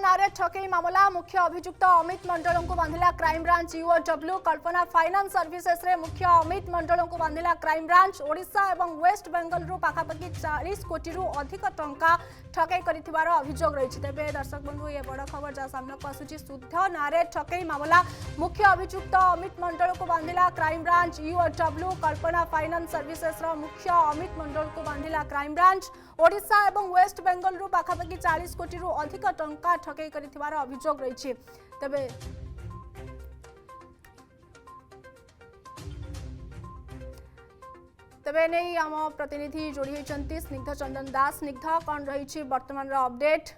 नारे ठकई मामला मुख्य अभियुक्त अमित मंडल को बांधिला क्राइम ब्रांच यूओडब्ल्यू कल्पना फाइनान्स सर्विसेस रे मुख्य अमित मंडल को बांधिला क्राइम ब्रांच ओडिशा एवं वेस्ट बेंगल रु पाखापाखि 40 कोटी रु अधिक टंका ठकई करिथिबार अभियोग रही। तेबे दर्शक बंधु ये बड़ खबर जहाँ सामना को आसुची शुद्ध नारे ठकई मामला मुख्य अभियुक्त अमित मंडल को बांधिला क्राइम ब्रांच यूओडब्ल्यू कल्पना फाइनान्स सर्विसेस रो मुख्य अमित मंडल को बांधिला क्राइम ब्रांच ओडिशा एवं वेस्ट बेंगल रु पाखापाखि 40 कोटी रु अधिक टंका ठकई करिथिबार अभियोग रही। तबे नहीं आम प्रतिनिधि जोड़ी होती स्निग्ध चंदन दास। स्निग्ध कौन रही वर्तमान अपडेट?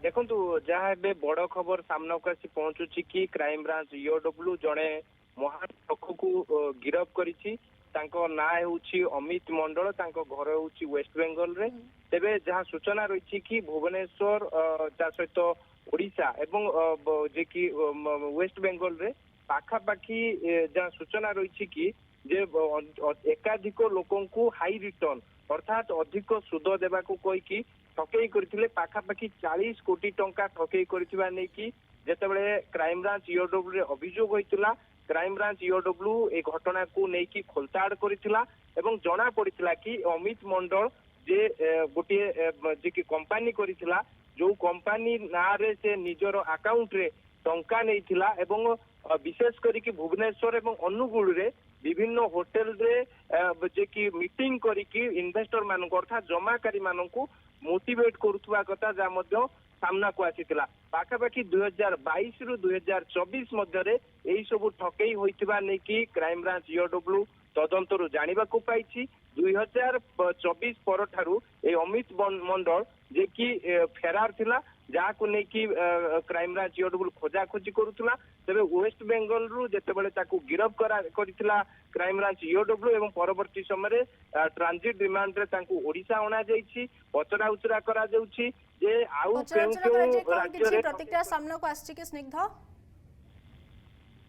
देखु जहाँ बड़ खबर सामना को आसी पहुंचुची कि क्राइम ब्रांच यूओडब्ल्यू जड़े महान ठक को गिरफ करिछि। तांको ना होउछि अमित मंडल, तांको घर होउछि वेस्ट बेंगल रे। तेबे जहाँ सूचना रही कि भुवनेश्वर ता सहित ओडिशा एवं जे कि वेस्ट बेंगल रे पाखापाखि जहाँ सूचना रही कि जे एकाधिक लोकन को हाई रिटर्न अर्थात अधिक सुद देवा को कहीकि ठकई करथिले। पाखापाखि 40 कोटी टंका ठकई करथिबा नै कि जेतेबेले क्राइम ब्रांच यूओडब्ल्यू रे अभियोग होइतिला। क्राइम ब्रांच यूओडब्ल्यू ए घटना को नहीं कि खोलताड़ करथिला एवं जना पड़िथिला कि अमित मंडल जे गोटे जे कि कंपनी करथिला, जो कंपनी ना रे से निजर अकाउंट रे टंका नैथिला एवं विशेष करिकि भुवनेश्वर एवं अनुगुल रे विभिन्न होटेल रे जे कि मीटिंग करिकि इन्वेस्टर मानक अर्थात जमाकारी मानक मोटिवेट करुवा कथा जा मध्य सामना को आसीतिला। पाखापाखि 2022 रु 2024 मध्य यही सब ठकई होइतिबा नै कि क्राइम ब्रांच यूओडब्ल्यू तदंतरु जानिबा को पाइछि। 2024 पर ठारू ए अमित मंडल जे कि फेरार थिला, जहाँ को नहीं कि क्राइम ब्रांच यूओडब्ल्यू खोजा खोजी करुला। तेबे वेस्ट बेंगल रु जेतेबेले ताकू गिरफ करिथिला क्राइम ब्रांच यूओडब्ल्यू एवं परवर्ती समय ट्रांजिट रिमांड रे तांकू ओडिशा अणा जाईछि। पचरा उचरा करा जाउछि जे आउ केउ राज्य रे प्रतिक्रिया सामना को आछि कि स्निग्ध?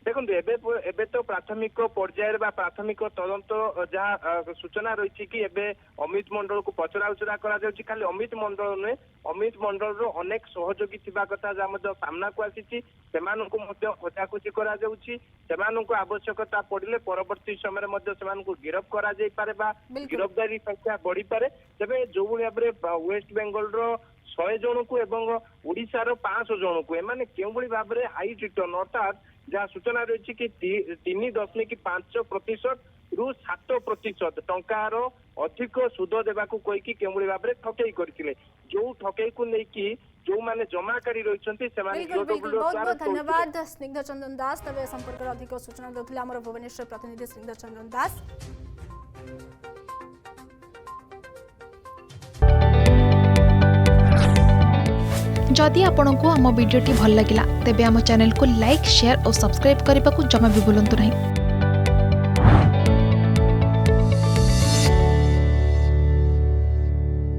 देखो एबे तो प्राथमिक पर्यायर बा प्राथमिक तदंत जहाँ सूचना रही कि एबे अमित मंडल को पचरा उचरा करा जाउछि। खाली अमित मंडल ने अमित मंडल रो अनेक सहयोगी थिबा कथा जा मध्य सामना को आसीछि। सेमानकु मध्य खोजाखोजी करा जाउछि। सेमानकु आवश्यकता पड़िले परवर्ती समय मध्य सेमानकु गिरफ करा जाई पारे बा गिरफदारी संख्या बढ़ी पारे। तेबे जो भली भाबरे वेस्ट बेंगल रो 100 जन को एवं ओडिशा रो 500 जन को एमाने केउ भली भाबरे हाई रिटर्न अर्थात जहाँ सूचना रही कि 3.5% रु 7% टंकार अधिक सुद देवा को कहीकि केउली भाबरे ठकई करथिले। जो ठकई को लेकी जो माने जमाकारी रहिसंती से माने बहुत धन्यवाद स्निग्ध चंदन दास। तबे संपर्क अधिक सूचना देथिले हमर भुवनेश्वर प्रतिनिधि स्निग्ध चंदन दास। जदि आपंक आम भिडी भल लगा तेब आम चैनल को लाइक शेयर और सब्सक्राइब करने को जमा भी भूलु नहीं।